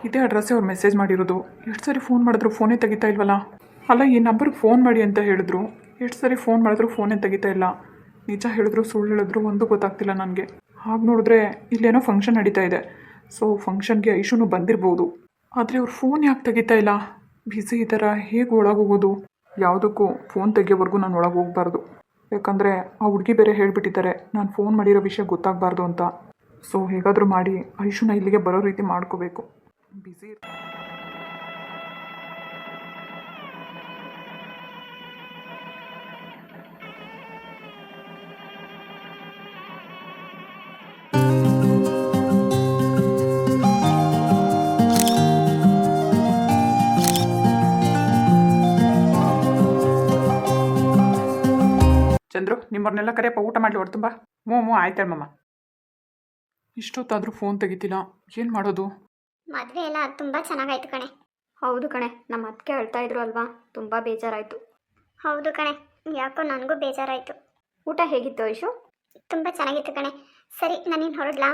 ಇದೇ ಅಡ್ರೆಸ್ಸೇ ಅವ್ರು ಮೆಸೇಜ್ ಮಾಡಿರೋದು. ಎಷ್ಟು ಸರಿ ಫೋನ್ ಮಾಡಿದ್ರು ಫೋನೇ ತೆಗಿತಾ ಇಲ್ವಲ್ಲ. ಅಲ್ಲ, ಈ ನಂಬರ್ಗೆ ಫೋನ್ ಮಾಡಿ ಅಂತ ಹೇಳಿದ್ರು. ಎಷ್ಟು ಸರಿ ಫೋನ್ ಮಾಡಿದ್ರು ಫೋನೇ ತೆಗಿತಾ ಇಲ್ಲ. ನಿಜ ಹೇಳಿದ್ರು ಸುಳ್ಳು ಹೇಳಿದ್ರು ಒಂದು ಗೊತ್ತಾಗ್ತಿಲ್ಲ ನನಗೆ. ಹಾಗೆ ನೋಡಿದ್ರೆ ಇಲ್ಲೇನೋ ಫಂಕ್ಷನ್ ನಡೀತಾ ಇದೆ. ಸೊ ಫಂಕ್ಷನ್ಗೆ ಐಶುನು ಬಂದಿರ್ಬೋದು. ಆದರೆ ಅವ್ರು ಫೋನ್ ಯಾಕೆ ತೆಗಿತಾ ಇಲ್ಲ? ಬ್ಯುಸಿ ಈ ಥರ ಹೇಗೆ ಒಳಗೆ ಹೋಗೋದು? ಯಾವುದಕ್ಕೂ ಫೋನ್ ತೆಗಿಯೋವರೆಗೂ ನಾನು ಒಳಗೆ ಹೋಗಬಾರ್ದು. ಯಾಕಂದರೆ ಆ ಹುಡುಗಿ ಬೇರೆ ಹೇಳಿಬಿಟ್ಟಿದ್ದಾರೆ ನಾನು ಫೋನ್ ಮಾಡಿರೋ ವಿಷಯ ಗೊತ್ತಾಗಬಾರ್ದು ಅಂತ. ಸೊ ಹೇಗಾದರೂ ಮಾಡಿ ಐಶುನ ಇಲ್ಲಿಗೆ ಬರೋ ರೀತಿ ಮಾಡ್ಕೋಬೇಕು. ಬ್ಯುಸಿ ಚಂದ್ರು, ನಿಮ್ಮವ್ರನ್ನೆಲ್ಲ ಕರೆಯಪ್ಪ, ಊಟ ಮಾಡಲಿ ಹೊರ ತುಂಬ. ಆಯ್ತಮ್ಮಮ್ಮ. ಇಷ್ಟೊತ್ತಾದರೂ ಫೋನ್ ತೆಗಿತಿಲ್ಲ, ಏನು ಮಾಡೋದು? ಮದುವೆ ಎಲ್ಲ ತುಂಬ ಚೆನ್ನಾಗಾಯ್ತು ಕಣೆ. ಹೌದು ಕಣೆ, ನಮ್ಮ ಅತ್ತಿಗೆ ಹೇಳ್ತಾ ಇದ್ರು ಅಲ್ವಾ, ತುಂಬ ಬೇಜಾರಾಯಿತು. ಹೌದು ಕಣೆ, ಯಾಕೋ ನನಗೂ ಬೇಜಾರಾಯಿತು. ಊಟ ಹೇಗಿತ್ತು ಐಶು? ತುಂಬ ಚೆನ್ನಾಗಿತ್ತು ಕಣೆ. ಸರಿ, ನಾನಿನ್ನು ಹೊರಡ್ಲಾ?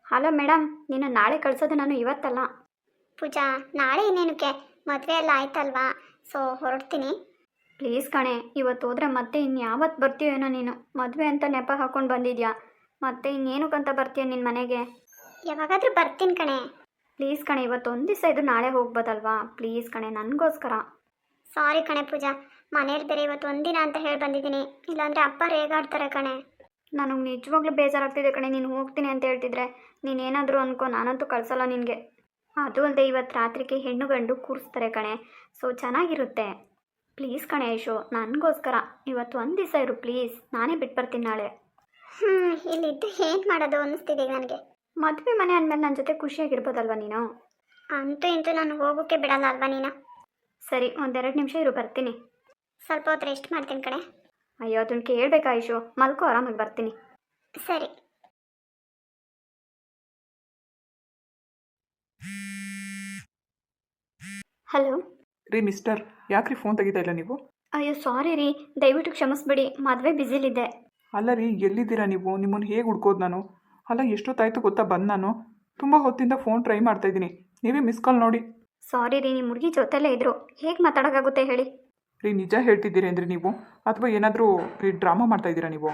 ಹಲೋ ಮೇಡಮ್, ನೀನು ನಾಳೆ ಕಳಿಸೋದು ನಾನು ಇವತ್ತಲ್ಲ. ಪೂಜಾ, ನಾಳೆ ಇನ್ನೇನಕ್ಕೆ, ಮದುವೆ ಎಲ್ಲ ಆಯ್ತಲ್ವಾ, ಸೊ ಹೊರಡ್ತೀನಿ. ಪ್ಲೀಸ್ ಕಣೆ, ಇವತ್ತು ಹೋದ್ರೆ ಮತ್ತೆ ಇನ್ಯಾವತ್ತು ಬರ್ತೀವೇನೋ ನೀನು. ಮದುವೆ ಅಂತ ನೆಪ ಹಾಕೊಂಡು ಬಂದಿದ್ಯಾ, ಮತ್ತೆ ಇನ್ನೇನಕ್ಕಂತ ಬರ್ತೀಯ ನಿನ್ನ ಮನೆಗೆ? ಯಾವಾಗಾದರೂ ಬರ್ತೀನಿ ಕಣೆ. ಪ್ಲೀಸ್ ಕಣೆ, ಇವತ್ತು ಒಂದು ದಿವಸ ಇದು ನಾಳೆ ಹೋಗ್ಬೋದಲ್ವಾ? ಪ್ಲೀಸ್ ಕಣೆ, ನನಗೋಸ್ಕರ. ಸಾರಿ ಕಣೆ ಪೂಜಾ, ಮನೇಲಿ ಬೇರೆ ಇವತ್ತು ಒಂದಿನ ಅಂತ ಹೇಳಿ ಬಂದಿದ್ದೀನಿ, ಇಲ್ಲಾಂದರೆ ಅಪ್ಪ ರೇಗಾಡ್ತಾರೆ ಕಣೆ. ನನಗೆ ನಿಜವಾಗ್ಲೂ ಬೇಜಾರಾಗ್ತಿದೆ ಕಣೆ, ನೀನು ಹೋಗ್ತೀನಿ ಅಂತ ಹೇಳ್ತಿದ್ರೆ. ನೀನೇನಾದರೂ ಅನ್ಕೋ, ನಾನಂತೂ ಕಳಿಸಲ್ಲ ನಿನಗೆ. ಅದು ಅಲ್ಲದೆ ಇವತ್ತು ರಾತ್ರಿಗೆ ಹೆಣ್ಣು ಗಂಡು ಕೂರಿಸ್ತಾರೆ ಕಣೆ, ಸೊ ಚೆನ್ನಾಗಿರುತ್ತೆ. ಪ್ಲೀಸ್ ಕಣೆ ಐಶು, ನನಗೋಸ್ಕರ ಇವತ್ತು ಒಂದು ದಿವಸ ಇರು ಪ್ಲೀಸ್. ನಾನೇ ಬಿಟ್ಟು ಬರ್ತೀನಿ ನಾಳೆ. ಇಲ್ಲಿದ್ದು ಏನು ಮಾಡೋದು ಅನ್ನಿಸ್ತಿದೆ ನನಗೆ. ಮದುವೆ ಮನೆ ಅಂದಮೇಲೆ ನನ್ನ ಜೊತೆ ಖುಷಿಯಾಗಿರ್ಬೋದಲ್ವ ನೀನು? ಅಂತೂ ಇಂತೂ ನಾನು ಹೋಗೋಕ್ಕೆ ಬಿಡಲ್ಲ ಅಲ್ವಾ ನೀನು? ಸರಿ, ಒಂದೆರಡು ನಿಮಿಷ ಇರು, ಬರ್ತೀನಿ. ಸ್ವಲ್ಪ ಹೊತ್ತು ರೆಸ್ಟ್ ಮಾಡ್ತೀನಿ ಕಣೆ. ಅಯ್ಯೋ, ಅದನ್ನು ಕೇಳಬೇಕಾ ಐಶು? ಮಲ್ಕೋ, ಆರಾಮಾಗಿ ಬರ್ತೀನಿ. ಸರಿ. ಹಲೋ ರೀ ಮಿಸ್ಟರ್, ಯಾಕ್ರಿ ಫೋನ್ ತೆಗಿತಾ ಇಲ್ಲ ನೀವು? ಅಯ್ಯೋ ಸಾರಿ ರೀ, ದಯವಿಟ್ಟು ಕ್ಷಮಿಸ್ಬಿಡಿ, ಮದುವೆ ಬ್ಯುಸಿಲಿದ್ದೆ. ಅಲ್ಲ ರೀ, ಎಲ್ಲಿದ್ದೀರಾ ನೀವು? ನಿಮ್ಮನ್ನು ಹೇಗೆ ಹುಡ್ಕೋದು ನಾನು? ಅಲ್ಲ, ಎಷ್ಟೊತ್ತಾಯ್ತು ಗೊತ್ತಾ ಬಂದು ನಾನು? ತುಂಬ ಹೊತ್ತಿಂದ ಫೋನ್ ಟ್ರೈ ಮಾಡ್ತಾಯಿದ್ದೀನಿ, ನೀವೇ ಮಿಸ್ ಕಾಲ್ ನೋಡಿ. ಸಾರಿ ರೀ, ನಿಮ್ಮ ಹುಡುಗಿ ಜೊತೆಲೇ ಇದ್ರು, ಹೇಗೆ ಮಾತಾಡೋಕ್ಕಾಗುತ್ತೆ ಹೇಳಿ? ರೀ, ನಿಜ ಹೇಳ್ತಿದ್ದೀರಿ ಅಂದರೆ ನೀವು, ಅಥವಾ ಏನಾದರೂ ರೀ ಡ್ರಾಮಾ ಮಾಡ್ತಾಯಿದ್ದೀರಾ ನೀವು?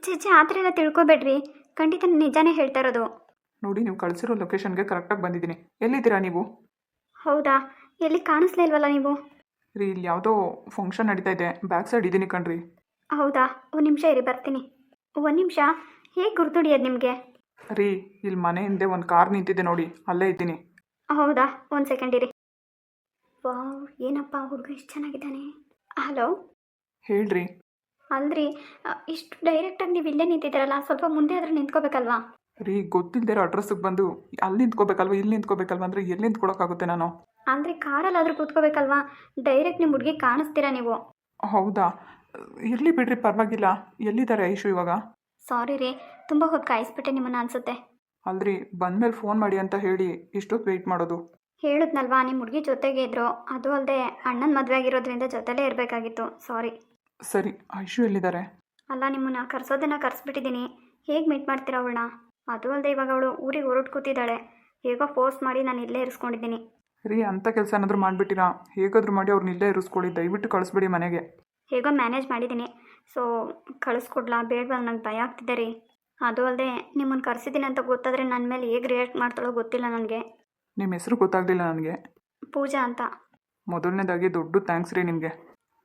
ಚೇಚೆ, ಆ ಥರ ಎಲ್ಲ ತಿಳ್ಕೊಬೇಡ್ರಿ, ಖಂಡಿತ ನಿಜಾನೇ ಹೇಳ್ತಾ ಇರೋದು. ನೋಡಿ, ನೀವು ಕಳಿಸಿರೋ ಲೊಕೇಶನ್ಗೆ ಕರೆಕ್ಟಾಗಿ ಬಂದಿದ್ದೀನಿ. ಎಲ್ಲಿದ್ದೀರಾ ನೀವು? ಹೌದಾ, ಎಲ್ಲಿ ಕಾಣಿಸ್ಲೇ ಇಲ್ವಲ್ಲ ನೀವು? ರೀ, ಇಲ್ಲಿ ಯಾವುದೋ ಫಂಕ್ಷನ್ ನಡೀತಾ ಇದೆ, ಬ್ಯಾಕ್ ಸೈಡ್ ಇದ್ದೀನಿ ಕಣ್ರಿ. ಹೌದಾ, ಒಂದು ನಿಮಿಷ ಇರಿ, ಬರ್ತೀನಿ. ಒಂದು ನಿಮಿಷ, ಹೇಗೆ ಗುರ್ತುಡಿಯೋದು ನಿಮಗೆ? ರೀ, ಇಲ್ಲಿ ಮನೆ ಹಿಂದೆ ಒಂದು ಕಾರ್ ನಿಂತಿದೆ ನೋಡಿ, ಅಲ್ಲೇ ಇದ್ದೀನಿ. ಹೌದಾ, ಒಂದು ಸೆಕೆಂಡ್ ಇರಿ. ವಾವ್, ಏನಪ್ಪ ಹುಡುಗ ಎಷ್ಟು ಚೆನ್ನಾಗಿದ್ದಾನೆ. ಹಲೋ ಹೇಳ್ರಿ. ಅಲ್ರಿ, ಇಷ್ಟು ಡೈರೆಕ್ಟಾಗಿ ನೀವು ಇಲ್ಲೇ ನಿಂತಿದ್ದೀರಲ್ಲ, ಸ್ವಲ್ಪ ಮುಂದೆ ಆದ್ರೆ ನಿಂತ್ಕೋಬೇಕಲ್ವಾ? ರೀ, ಗೊತ್ತಿಲ್ಲದಿರೋ ಅಡ್ರೆಸ್ಸಿಗೆ ಬಂದು ಅಲ್ಲಿ ನಿಂತ್ಕೋಬೇಕಲ್ವ, ಇಲ್ಲಿ ನಿಂತ್ಕೋಬೇಕಲ್ವ ಅಂದರೆ ಎಲ್ಲಿ ನಿಂತ್ಕೊಳಕ್ಕಾಗುತ್ತೆ ನಾನು? ಅಂದರೆ ಕಾರಲ್ಲಾದರೂ ಕೂತ್ಕೋಬೇಕಲ್ವಾ? ಡೈರೆಕ್ಟ್ ನಿಮ್ಮ ಹುಡುಗಿ ಕಾಣಿಸ್ತೀರಾ ನೀವು? ಹೌದಾ, ಇರಲಿ ಬಿಡ್ರಿ, ಪರವಾಗಿಲ್ಲ. ಎಲ್ಲಿದ್ದಾರೆ ಐಶು ಇವಾಗ? ಸಾರಿ ರೀ, ತುಂಬ ಹೊತ್ತು ಕಾಯಿಸ್ಬಿಟ್ಟೆ ನಿಮ್ಮನ್ನು ಅನಿಸುತ್ತೆ. ಅಲ್ರಿ, ಬಂದಮೇಲೆ ಫೋನ್ ಮಾಡಿ ಅಂತ ಹೇಳಿ ಇಷ್ಟೊತ್ತು ವೆಯ್ಟ್ ಮಾಡೋದು. ಹೇಳಿದ್ನಲ್ವಾ, ನಿಮ್ಮ ಹುಡುಗಿ ಜೊತೆಗೆ ಇದ್ರು, ಅದು ಅಲ್ಲದೆ ಅಣ್ಣನ ಮದುವೆ ಆಗಿರೋದ್ರಿಂದ ಜೊತೆಲೇ ಇರಬೇಕಾಗಿತ್ತು. ಸಾರಿ. ಸರಿ, ಐಶು ಎಲ್ಲಿದ್ದಾರೆ? ಅಲ್ಲ, ನಿಮ್ಮನ್ನು ಕರೆಸೋದನ್ನು ಕರೆಸ್ಬಿಟ್ಟಿದ್ದೀನಿ, ಹೇಗೆ ಮೀಟ್ ಮಾಡ್ತೀರಾ ಅವಳನ್ನ? ಅದು ಅಲ್ಲದೆ ಇವಾಗ ಅವಳು ಊರಿಗೆ ಹೊರಟು ಕೂತಿದ್ದಾಳೆ, ಹೇಗೋ ಫೋರ್ಸ್ ಮಾಡಿ ನಾನು ಇಲ್ಲೇ ಇರಿಸ್ಕೊಂಡಿದ್ದೀನಿ. ರೀ, ಅಂಥ ಕೆಲಸ ಏನಾದರೂ ಮಾಡಿಬಿಟ್ಟಿರಾ? ಹೇಗಾದರೂ ಮಾಡಿ ಅವ್ರನ್ನ ಇಲ್ಲೇ ಇರಿಸ್ಕೊಳ್ಳಿ, ದಯವಿಟ್ಟು ಕಳಿಸ್ಬಿಡಿ ಮನೆಗೆ. ಹೇಗೋ ಮ್ಯಾನೇಜ್ ಮಾಡಿದ್ದೀನಿ, ಸೊ ಕಳಿಸ್ಕೊಡ್ಲಾ ಬೇಡವಲ್ಲ? ನಂಗೆ ಭಯ ಆಗ್ತಿದೆ ರೀ. ಅದು ಅಲ್ಲದೆ ನಿಮ್ಮನ್ನು ಕರೆಸಿದ್ದೀನಿ ಅಂತ ಗೊತ್ತಾದರೆ ನನ್ನ ಮೇಲೆ ಹೇಗೆ ರಿಯಾಕ್ಟ್ ಮಾಡ್ತಾಳೋ ಗೊತ್ತಿಲ್ಲ ನನಗೆ. ನಿಮ್ಮ ಹೆಸರು ಗೊತ್ತಾಗಲಿಲ್ಲ ನನಗೆ. ಪೂಜಾ ಅಂತ. ಮೊದಲನೇದಾಗಿ ದೊಡ್ಡ ಥ್ಯಾಂಕ್ಸ್ ರೀ ನಿಮಗೆ.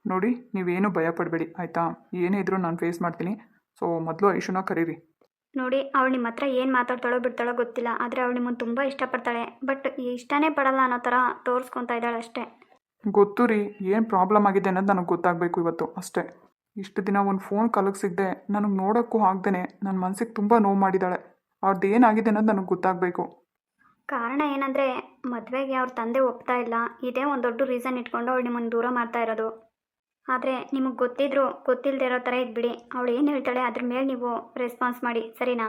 ನೋಡಿ, ನೀವೇನು ಭಯ ಪಡಬೇಡಿ ಆಯಿತಾ? ಏನೇ ಇದ್ರೂ ನಾನು ಫೇಸ್ ಮಾಡ್ತೀನಿ. ಸೊ ಮೊದಲು ಐಶುನ ಕರೀರಿ. ನೋಡಿ, ಅವಳು ನಿಮ್ಮ ಹತ್ರ ಏನು ಮಾತಾಡ್ತಾಳೋ ಬಿಡ್ತಾಳೋ ಗೊತ್ತಿಲ್ಲ, ಆದರೆ ಅವಳು ನಿಮ್ಮನ್ನು ತುಂಬ ಇಷ್ಟಪಡ್ತಾಳೆ. ಬಟ್ ಇಷ್ಟನೇ ಪಡಲ್ಲ ಅನ್ನೋ ಥರ ತೋರಿಸ್ಕೊತಾ ಇದ್ದಾಳೆ ಅಷ್ಟೇ. ಗೊತ್ತು ರೀ, ಏನು ಪ್ರಾಬ್ಲಮ್ ಆಗಿದೆ ಅನ್ನೋದು ನನಗೆ ಗೊತ್ತಾಗಬೇಕು ಇವತ್ತು ಅಷ್ಟೇ. ಇಷ್ಟು ದಿನ ಒಂದು ಫೋನ್ ಕಾಲಕ್ಕೆ ಸಿಗದೆ ನನಗೆ ನೋಡೋಕ್ಕೂ ಆಗ್ದೇ ನನ್ನ ಮನಸ್ಸಿಗೆ ತುಂಬ ನೋವು ಮಾಡಿದ್ದಾಳೆ. ಅವ್ರದ್ದು ಏನಾಗಿದೆ ಅನ್ನೋದು ನನಗೆ ಗೊತ್ತಾಗಬೇಕು. ಕಾರಣ ಏನಂದರೆ, ಮದುವೆಗೆ ಅವ್ರ ತಂದೆ ಒಪ್ತಾ ಇಲ್ಲ, ಇದೇ ಒಂದು ದೊಡ್ಡ ರೀಸನ್ ಇಟ್ಕೊಂಡು ಅವಳು ನಿಮ್ಮನ್ನು ದೂರ ಮಾಡ್ತಾ ಇರೋದು. ಆದರೆ ನಿಮಗೆ ಗೊತ್ತಿದ್ರು ಗೊತ್ತಿಲ್ಲದೆ ಇರೋ ಥರ ಇದ್ಬಿಡಿ. ಅವಳು ಏನು ಹೇಳ್ತಾಳೆ ಅದ್ರ ಮೇಲೆ ನೀವು ರೆಸ್ಪಾನ್ಸ್ ಮಾಡಿ, ಸರಿನಾ?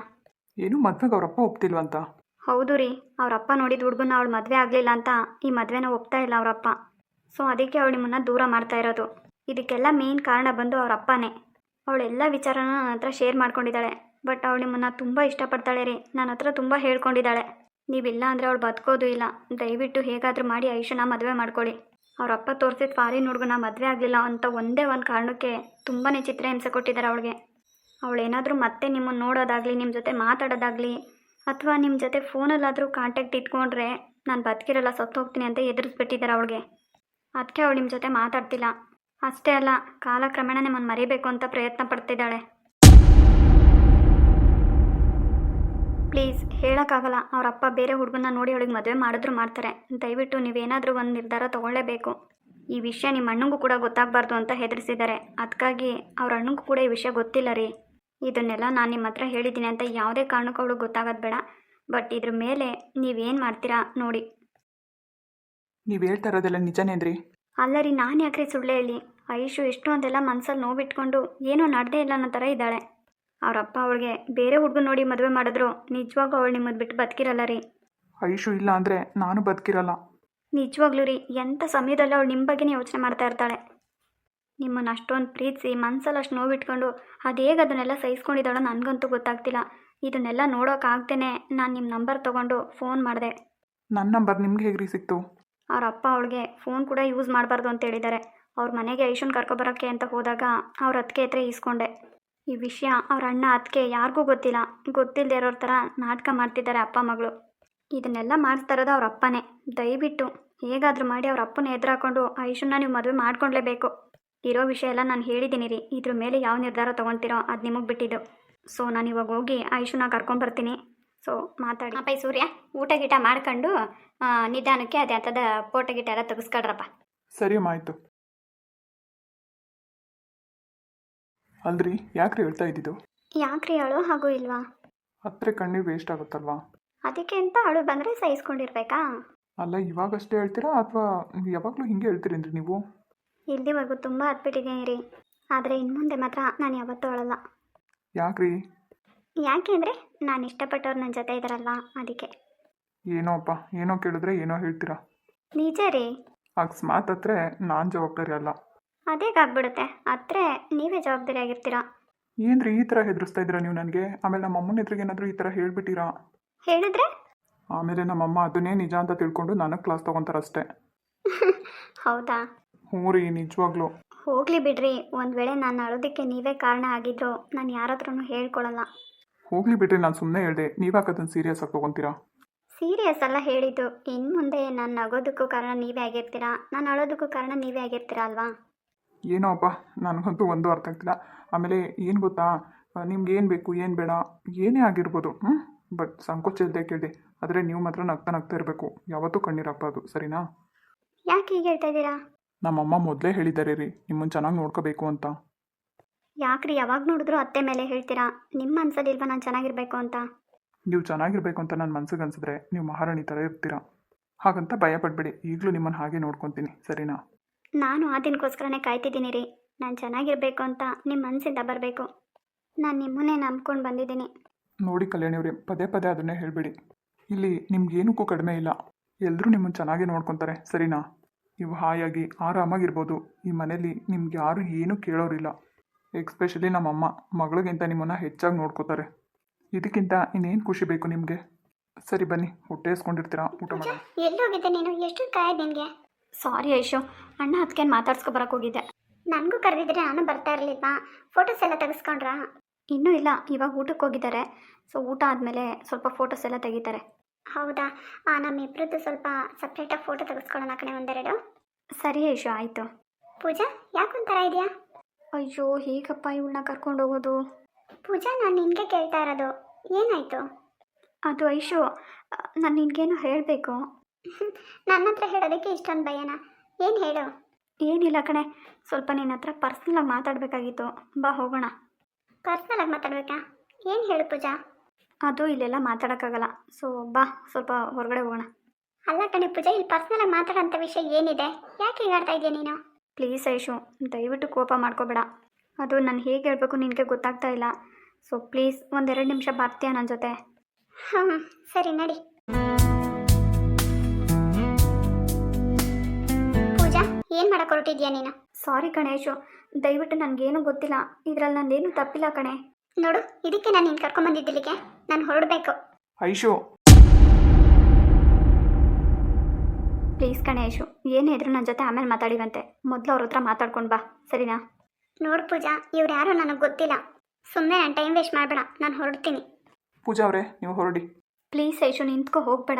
ಏನು ಮದುವೆಗೆ ಅವರಪ್ಪ ಒಪ್ತಿಲ್ವಂತ? ಹೌದು ರೀ, ಅವರಪ್ಪ ನೋಡಿದ ಹುಡುಗನ ಅವಳು ಮದುವೆ ಆಗಲಿಲ್ಲ ಅಂತ ಈ ಮದುವೆನ ಒಪ್ತಾ ಇಲ್ಲ ಅವರಪ್ಪ. ಸೊ ಅದಕ್ಕೆ ಅವಳು ನಿಮ್ಮನ್ನು ದೂರ ಮಾಡ್ತಾ ಇರೋದು. ಇದಕ್ಕೆಲ್ಲ ಮೇನ್ ಕಾರಣ ಬಂದು ಅವರ ಅಪ್ಪನೇ. ಅವಳೆಲ್ಲ ವಿಚಾರನ ನನ್ನ ಹತ್ರ ಶೇರ್ ಮಾಡ್ಕೊಂಡಿದ್ದಾಳೆ. ಬಟ್ ಅವಳು ನಿಮ್ಮನ್ನು ತುಂಬ ಇಷ್ಟಪಡ್ತಾಳೆ ರೀ, ನನ್ನ ಹತ್ರ ತುಂಬ ಹೇಳ್ಕೊಂಡಿದ್ದಾಳೆ. ನೀವಿಲ್ಲ ಅಂದರೆ ಅವಳು ಬದುಕೋದು ಇಲ್ಲ. ದಯವಿಟ್ಟು ಹೇಗಾದರೂ ಮಾಡಿ ಐಶುನ ಮದುವೆ ಮಾಡ್ಕೊಳ್ಳಿ. ಅವ್ರ ಅಪ್ಪ ತೋರಿಸಿದ ಫಾರಿನ್ ಹುಡುಗನ ಮದುವೆ ಆಗಲಿಲ್ಲ ಅಂತ ಒಂದೇ ಒಂದು ಕಾರಣಕ್ಕೆ ತುಂಬಾ ಚಿತ್ರಹಿಂಸೆ ಕೊಟ್ಟಿದ್ದಾರೆ ಅವಳಿಗೆ. ಅವಳೇನಾದರೂ ಮತ್ತೆ ನಿಮ್ಮನ್ನು ನೋಡೋದಾಗಲಿ, ನಿಮ್ಮ ಜೊತೆ ಮಾತಾಡೋದಾಗಲಿ, ಅಥವಾ ನಿಮ್ಮ ಜೊತೆ ಫೋನಲ್ಲಾದರೂ ಕಾಂಟ್ಯಾಕ್ಟ್ ಇಟ್ಕೊಂಡ್ರೆ ನಾನು ಬದುಕಿರಲ್ಲ, ಸತ್ತು ಹೋಗ್ತೀನಿ ಅಂತ ಎದುರಿಸ್ಬಿಟ್ಟಿದ್ದಾರೆ ಅವಳಿಗೆ. ಅದಕ್ಕೆ ಅವಳು ನಿಮ್ಮ ಜೊತೆ ಮಾತಾಡ್ತಿಲ್ಲ. ಅಷ್ಟೇ ಅಲ್ಲ, ಕಾಲಕ್ರಮೇಣ ನಿಮ್ಮನ್ನು ಮರಿಬೇಕು ಅಂತ ಪ್ರಯತ್ನ ಪಡ್ತಿದ್ದಾಳೆ. ಪ್ಲೀಸ್, ಹೇಳೋಕ್ಕಾಗಲ್ಲ. ಅವ್ರ ಅಪ್ಪ ಬೇರೆ ಹುಡುಗನ ನೋಡಿ ಅವಳಿಗೆ ಮದುವೆ ಮಾಡಿದ್ರು ಮಾಡ್ತಾರೆ. ದಯವಿಟ್ಟು ನೀವೇನಾದರೂ ಒಂದು ನಿರ್ಧಾರ ತೊಗೊಳ್ಳೇಬೇಕು. ಈ ವಿಷಯ ನಿಮ್ಮ ಅಣ್ಣಂಗೂ ಕೂಡ ಗೊತ್ತಾಗಬಾರ್ದು ಅಂತ ಹೆದರಿಸಿದ್ದಾರೆ. ಅದಕ್ಕಾಗಿ ಅವ್ರ ಅಣ್ಣಂಗೂ ಕೂಡ ಈ ವಿಷಯ ಗೊತ್ತಿಲ್ಲ ರೀ. ಇದನ್ನೆಲ್ಲ ನಾನು ನಿಮ್ಮ ಹತ್ರ ಹೇಳಿದ್ದೀನಿ ಅಂತ ಯಾವುದೇ ಕಾರಣಕ್ಕೂ ಅವಳಿಗೆ ಗೊತ್ತಾಗೋದು ಬೇಡ. ಬಟ್ ಇದ್ರ ಮೇಲೆ ನೀವೇನು ಮಾಡ್ತೀರಾ ನೋಡಿ. ನೀವು ಹೇಳ್ತಾ ಇರೋದೆಲ್ಲ ನಿಜನೇನ್ರಿ? ಅಲ್ಲ ರೀ, ನಾನು ಯಾಕ್ರಿ ಸುಳ್ಳು ಹೇಳಿ? ಐಶು ಎಷ್ಟೊಂದೆಲ್ಲ ಮನಸ್ಸಲ್ಲಿ ನೋವಿಟ್ಕೊಂಡು ಏನೂ ನಡೆದೇ ಇಲ್ಲ ಅನ್ನೋ ಥರ ಇದ್ದಾಳೆ. ಅವರಪ್ಪ ಅವಳಿಗೆ ಬೇರೆ ಹುಡುಗ ನೋಡಿ ಮದುವೆ ಮಾಡಿದ್ರು ನಿಜವಾಗೂ ಅವಳು ನಿಮ್ಮದು ಬಿಟ್ಟು ಬದುಕಿರಲ್ಲ ರೀ. ಐಶು ಇಲ್ಲ ಅಂದರೆ ನಾನು ಬದುಕಿರಲ್ಲ. ನಿಜವಾಗ್ಲೂ ರೀ, ಎಂಥ ಸಮಯದಲ್ಲಿ ಅವಳು ನಿಮ್ಮ ಬಗ್ಗೆನೇ ಯೋಚನೆ ಮಾಡ್ತಾ ಇರ್ತಾಳೆ. ನಿಮ್ಮನ್ನು ಅಷ್ಟೊಂದು ಪ್ರೀತಿಸಿ ಮನಸ್ಸಲ್ಲಿ ಅಷ್ಟು ನೋವಿಟ್ಕೊಂಡು ಅದು ಹೇಗೆ ಅದನ್ನೆಲ್ಲ ಸಹಿಸ್ಕೊಂಡಿದ್ದಾಳೋ ನನಗಂತೂ ಗೊತ್ತಾಗ್ತಿಲ್ಲ. ಇದನ್ನೆಲ್ಲ ನೋಡೋಕ್ಕಾಗ್ತೇನೆ ನಾನು ನಿಮ್ಮ ನಂಬರ್ ತೊಗೊಂಡು ಫೋನ್ ಮಾಡಿದೆ. ನನ್ನ ನಂಬರ್ ನಿಮ್ಗೆ ಹೇಗ್ರಿ ಸಿಕ್ತು? ಅವ್ರ ಅಪ್ಪ ಅವಳಿಗೆ ಫೋನ್ ಕೂಡ ಯೂಸ್ ಮಾಡಬಾರ್ದು ಅಂತ ಹೇಳಿದ್ದಾರೆ. ಅವ್ರ ಮನೆಗೆ ಐಶುನ್ ಕರ್ಕೊಬರೋಕ್ಕೆ ಅಂತ ಹೋದಾಗ ಅವ್ರ ಅತ್ತಿಗೆ ಹತ್ರ ಈಸ್ಕೊಂಡೆ. ಈ ವಿಷಯ ಅವ್ರ ಅಣ್ಣ ಅತ್ತಿಗೆ ಯಾರಿಗೂ ಗೊತ್ತಿಲ್ಲ. ಗೊತ್ತಿಲ್ಲದೆ ಇರೋರ ಥರ ನಾಟಕ ಮಾಡ್ತಿದ್ದಾರೆ ಅಪ್ಪ ಮಗಳು. ಇದನ್ನೆಲ್ಲ ಮಾಡಿಸ್ತಾ ಇರೋದು ಅವ್ರ ಅಪ್ಪನೇ. ದಯವಿಟ್ಟು ಹೇಗಾದರೂ ಮಾಡಿ ಅವ್ರ ಅಪ್ಪನ ಎದುರಾಕೊಂಡು ಐಶುನ ನೀವು ಮದುವೆ ಮಾಡ್ಕೊಳ್ಲೇಬೇಕು. ಇರೋ ವಿಷಯ ಎಲ್ಲ ನಾನು ಹೇಳಿದ್ದೀನಿ ರೀ. ಇದ್ರ ಮೇಲೆ ಯಾವ ನಿರ್ಧಾರ ತೊಗೊಳ್ತೀರೋ ಅದು ನಿಮಗೆ ಬಿಟ್ಟಿದ್ದು. ಸೊ ನಾನು ಇವಾಗ ಹೋಗಿ ಐಶುನ ಕರ್ಕೊಂಬರ್ತೀನಿ. ಸೊ ಮಾತಾಡಿ. ಅಪ್ಪ ಸೂರ್ಯ, ಊಟ ಗೀಟ ಮಾಡ್ಕೊಂಡು ನಿಧಾನಕ್ಕೆ ಅದೇ ಅಂಥದ್ದು ಫೋಟೋ ಗೀಟ ಎಲ್ಲ ತೆಗೆಸ್ಕೊಳ್ರಪ್ಪ. ಸರಿ ಅಮ್ಮ, ಆಯಿತು. ಅಲ್ರಿ, ಯಾಕ್ರಿ ಹೇಳ್ತಾ ಇದ್ದಿದ್ದು? ಯಾಕ್ರಿ ಅಳು ಹಾಗೂ ಇಲ್ವಾ? ಹತ್ರ ಕಣ್ಣೀರು ವೇಸ್ಟ್ ಆಗುತ್ತಲ್ವಾ? ಅದಕ್ಕೆ ಅಂತ ಅಳು ಬಂದರೆ ಸಹಿಸ್ಕೊಂಡಿರ್ಬೇಕಾ? ಅಲ್ಲ, ಇವಾಗಷ್ಟೇ ಹೇಳ್ತೀರಾ ಅಥವಾ ಯಾವಾಗಲೂ ಹಿಂಗೆ ಹೇಳ್ತೀರೇನ್ರಿ ನೀವು? ಇಲ್ಲಿವರೆಗೂ ತುಂಬ ಹತ್ಬಿಟ್ಟಿದ್ದೀನಿ ರೀ. ಆದರೆ ಇನ್ನು ಮುಂದೆ ಮಾತ್ರ ನಾನು ಯಾವತ್ತೂ ಅಳಲ್ಲ. ಯಾಕ್ರಿ? ಯಾಕೆಂದರೆ ನಾನು ಇಷ್ಟಪಟ್ಟವ್ರು ನನ್ನ ಜೊತೆ ಇದ್ದಾರಲ್ವಾ, ಅದಕ್ಕೆ. ಏನೋ ಅಪ್ಪ, ಏನೋ ಕೇಳಿದ್ರೆ ಏನೋ ಹೇಳ್ತೀರಾ. ನಿಜ ರೀ. ಅಕಸ್ಮಾತ್ ಹತ್ರ ನಾನು ಜವಾಬ್ದಾರಿ ಅಲ್ಲ. ಅದೇಗಾಗ್ಬಿಡುತ್ತೆ. ಹತ್ರ ನೀವೇ ಜವಾಬ್ದಾರಿ ಆಗಿರ್ತೀರಾ. ಏನ್ರಿ ಈ ಥರ ಹೆದರಿಸ್ತಾ ಇದ್ದೀರಾ ನೀವು ನನಗೆ? ಆಮೇಲೆ ನಮ್ಮ ಅಮ್ಮನ ಎದುರಿಗೆ ಏನಾದರೂ ಈ ಥರ ಹೇಳ್ಬಿಟ್ಟಿರಾ? ಹೇಳಿದ್ರೆ ಆಮೇಲೆ ನಮ್ಮಮ್ಮ ಅದನ್ನೇ ನಿಜ ಅಂತ ತಿಳ್ಕೊಂಡು ನನಗೆ ಕ್ಲಾಸ್ ತೊಗೊತಾರಷ್ಟೇ. ಹೌದಾ? ಹ್ಞೂ ರೀ, ನಿಜವಾಗ್ಲೂ. ಹೋಗಲಿ ಬಿಡ್ರಿ. ಒಂದು ವೇಳೆ ನಾನು ಅಳೋದಕ್ಕೆ ನೀವೇ ಕಾರಣ ಆಗಿದ್ರು ನಾನು ಯಾರ ಹತ್ರನೂ ಹೇಳ್ಕೊಳಲ್ಲ. ಹೋಗ್ಲಿ ಬಿಡ್ರಿ, ನಾನು ಸುಮ್ಮನೆ ಹೇಳಿದೆ. ನೀವ್ಯಾಕೆ ಅದನ್ನು ಸೀರಿಯಸ್ ಆಗಿ ತೊಗೊತೀರಾ? ಸೀರಿಯಸ್ ಅಲ್ಲ ಹೇಳಿದ್ದು. ಇನ್ನು ಮುಂದೆ ನಾನು ನಗೋದಕ್ಕೂ ಕಾರಣ ನೀವೇ ಆಗಿರ್ತೀರಾ, ನಾನು ಅಳೋದಕ್ಕೂ ಕಾರಣ ನೀವೇ ಆಗಿರ್ತೀರಾ ಅಲ್ವಾ? ಏನೋ ಅಪ್ಪ, ನನಗಂತೂ ಒಂದು ಅರ್ಥ ಆಗ್ತಿಲ್ಲ. ಆಮೇಲೆ ಏನು ಗೊತ್ತಾ, ನಿಮ್ಗೆ ಏನು ಬೇಕು ಏನು ಬೇಡ ಏನೇ ಆಗಿರ್ಬೋದು, ಬಟ್ ಸಂಕೋಚ ಇಲ್ಲದೆ ಕೇಳಿ. ಆದರೆ ನೀವು ಮಾತ್ರ ನಗ್ತಾ ನಗ್ತಾ ಇರಬೇಕು, ಯಾವತ್ತೂ ಕಣ್ಣೀರಾಗಬಾರ್ದು, ಸರಿನಾ? ಯಾಕೆ ಹೀಗೆ ಹೇಳ್ತಾ ಇದ್ದೀರಾ? ನಮ್ಮಮ್ಮ ಮೊದಲೇ ಹೇಳಿದ್ದಾರೆ ರೀ, ನಿಮ್ಮನ್ನು ಚೆನ್ನಾಗಿ ನೋಡ್ಕೋಬೇಕು ಅಂತ. ಯಾಕ್ರಿ ಯಾವಾಗ ನೋಡಿದ್ರು ಅತ್ತೆ ಮೇಲೆ ಹೇಳ್ತೀರಾ? ನಿಮ್ಮ ಮನ್ಸಲ್ಲಿಲ್ವಾ ನಾನು ಚೆನ್ನಾಗಿರ್ಬೇಕು ಅಂತ? ನೀವು ಚೆನ್ನಾಗಿರ್ಬೇಕು ಅಂತ ನನ್ನ ಮನ್ಸಿಗೆ ಅನ್ಸಿದ್ರೆ ನೀವು ಮಹಾರಾಣಿ ಥರ ಇರ್ತೀರಾ. ಹಾಗಂತ ಭಯ ಪಡಬೇಡಿ, ಈಗಲೂ ನಿಮ್ಮನ್ನು ಹಾಗೆ ನೋಡ್ಕೊತೀನಿ, ಸರಿನಾ? ನಾನು ಆ ದಿನಕ್ಕೋಸ್ಕರನೇ ಕಾಯ್ತಿದ್ದೀನಿ ರೀ. ನಾನು ಚೆನ್ನಾಗಿರಬೇಕು ಅಂತ ನಿಮ್ಮ ಮನಸ್ಸಿಂದ ಬರಬೇಕು. ನಾನು ನಿಮ್ಮನ್ನೇ ನಂಬ್ಕೊಂಡು ಬಂದಿದ್ದೀನಿ. ನೋಡಿ ಕಲ್ಯಾಣಿಯವರೇ, ಪದೇ ಪದೇ ಅದನ್ನೇ ಹೇಳಬೇಡಿ. ಇಲ್ಲಿ ನಿಮ್ಗೇನಕ್ಕೂ ಕಡಿಮೆ ಇಲ್ಲ. ಎಲ್ಲರೂ ನಿಮ್ಮನ್ನು ಚೆನ್ನಾಗಿ ನೋಡ್ಕೊತಾರೆ, ಸರಿನಾ? ನೀವು ಹಾಯಾಗಿ ಆರಾಮಾಗಿರ್ಬೋದು. ಈ ಮನೇಲಿ ನಿಮ್ಗೆ ಯಾರು ಏನೂ ಕೇಳೋರಿಲ್ಲ. ಎಕ್ಸ್ಪೆಷಲಿ ನಮ್ಮಮ್ಮ ಮಗಳಿಗಿಂತ ನಿಮ್ಮನ್ನು ಹೆಚ್ಚಾಗಿ ನೋಡ್ಕೋತಾರೆ. ಇದಕ್ಕಿಂತ ಇನ್ನೇನು ಖುಷಿ ಬೇಕು ನಿಮಗೆ? ಸರಿ ಬನ್ನಿ, ಹೊಟ್ಟೆ ಇಸ್ಕೊಂಡಿರ್ತೀರಾ, ಊಟ ಮಾಡಿ. ಎಲ್ಲೋಗಿದ್ದೆ ನೀನು? ಎಷ್ಟು ಕಾಯ್ದು ನಿನಗೆ? ಸಾರಿ ಐಶು, ಅಣ್ಣ ಅದಕ್ಕೇನು ಮಾತಾಡ್ಸ್ಕೊಬರಕ್ಕೆ ಹೋಗಿದ್ದೆ. ನನಗೂ ಕರೆದಿದ್ರೆ ನಾನು ಬರ್ತಾ ಇರಲಿಲ್ವಾ? ಫೋಟೋಸ್ ಎಲ್ಲ ತೆಗೆಸ್ಕೊಂಡ್ರಾ? ಇನ್ನೂ ಇಲ್ಲ, ಇವಾಗ ಊಟಕ್ಕೆ ಹೋಗಿದ್ದಾರೆ. ಸೊ ಊಟ ಆದಮೇಲೆ ಸ್ವಲ್ಪ ಫೋಟೋಸ್ ಎಲ್ಲ ತೆಗಿತಾರೆ. ಹೌದಾ? ನಮ್ಮಿಬ್ರದ್ದು ಸ್ವಲ್ಪ ಸಪ್ರೇಟಾಗಿ ಫೋಟೋ ತೆಗೆಸ್ಕೊಳ್ಳೋಣ ಕಣೆ, ಒಂದೆರಡು. ಸರಿ ಐಶು, ಆಯಿತು. ಪೂಜಾ, ಯಾಕೊಂಥರ ಇದೆಯಾ? ಅಯ್ಯೋ, ಹೇಗಪ್ಪ ಇವಳನ್ನ ಕರ್ಕೊಂಡು ಹೋಗೋದು? ಪೂಜಾ, ನಾನು ನಿನಗೆ ಕೇಳ್ತಾ ಇರೋದು, ಏನಾಯಿತು? ಅದು ಐಶು, ನಾನು ನಿನಗೇನು ಹೇಳಬೇಕು. ನನ್ನ ಹತ್ರ ಹೇಳೋದಕ್ಕೆ ಇಷ್ಟೊಂದು ಭಯನ? ಏನು ಹೇಳು? ಏನಿಲ್ಲ ಕಣೆ, ಸ್ವಲ್ಪ ನಿನ್ನ ಹತ್ರ ಪರ್ಸ್ನಲಾಗಿ ಮಾತಾಡಬೇಕಾಗಿತ್ತು. ಬಾ ಹೋಗೋಣ. ಪರ್ಸ್ನಲಾಗಿ ಮಾತಾಡ್ಬೇಕಾ? ಏನು ಹೇಳು ಪೂಜಾ? ಅದು ಇಲ್ಲೆಲ್ಲ ಮಾತಾಡೋಕ್ಕಾಗಲ್ಲ. ಸೊ ಬಾ, ಸ್ವಲ್ಪ ಹೊರಗಡೆ ಹೋಗೋಣ. ಅಲ್ಲ ಕಣೆ ಪೂಜಾ, ಇಲ್ಲಿ ಪರ್ಸ್ನಲಾಗಿ ಮಾತಾಡೋಂಥ ವಿಷಯ ಏನಿದೆ? ಯಾಕೆ ಹೀಗಾಡ್ತಾ ಇದೆಯಾ ನೀನು? ಪ್ಲೀಸ್ ಐಶು, ದಯವಿಟ್ಟು ಕೋಪ ಮಾಡ್ಕೋಬೇಡ. ಅದು ನಾನು ಹೇಗೆ ಹೇಳಬೇಕು ನಿನಗೆ ಗೊತ್ತಾಗ್ತಾ ಇಲ್ಲ. ಸೊ ಪ್ಲೀಸ್ ಒಂದೆರಡು ನಿಮಿಷ ಬರ್ತೀಯಾ ನನ್ನ ಜೊತೆ? ಹಾಂ, ಸರಿ ನಡಿ. ಪೂಜಾ, ಏನು ಮಾಡಕ್ಕೆ ಹೊರಟಿದ್ಯಾ ನೀನು? ಸಾರಿ ಕಣೆ ಐಶು, ದಯವಿಟ್ಟು ನನಗೇನು ಗೊತ್ತಿಲ್ಲ. ಇದರಲ್ಲಿ ನಂದೇನು ತಪ್ಪಿಲ್ಲ ಕಣೆ. ನೋಡು, ಇದಕ್ಕೆ ನಾನು ನಿನ್ನ ಕರ್ಕೊಂಬಂದಿದ್ದಿಲ್ಲಿಗೆ. ನಾನು ಹೊರಡಬೇಕು. ಐಶು, ಪ್ಲೀಸ್ ಕಣೆ ಐಶು, ಏನೇ ಇದ್ರು ನನ್ನ ಜೊತೆ ಆಮೇಲೆ ಮಾತಾಡಿವಂತೆ. ಮೊದಲು ಅವ್ರ ಹತ್ರ ಮಾತಾಡ್ಕೊಂಡು ಬಾ, ಸರಿನಾ? ನೋಡು ಪೂಜಾ, ಇವ್ರು ಯಾರೋ ನನಗೆ ಗೊತ್ತಿಲ್ಲ. ಸುಮ್ಮನೆ ನಾನು ಟೈಮ್ ವೇಸ್ಟ್ ಮಾಡಬೇಡ, ನಾನು ಹೊರಡ್ತೀನಿ. ಪೂಜಾ ಅವರೇ, ನೀವು ಹೊರಡಿ. ಪ್ಲೀಸ್ ಐಶು, ನಿಂತ್ಕೊ, ಹೋಗಬೇಡ.